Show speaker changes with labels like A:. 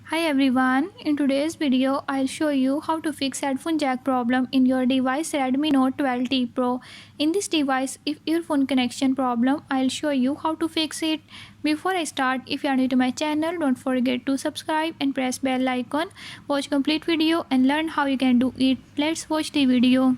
A: Hi everyone, in today's video I'll show you how to fix headphone jack problem in your device Redmi Note 12T Pro. In this device, if earphone connection problem, I'll show you how to fix it. Before I start, if you are new to my channel, don't forget to subscribe and press bell icon. Watch complete video and learn how you can do it. Let's watch the video.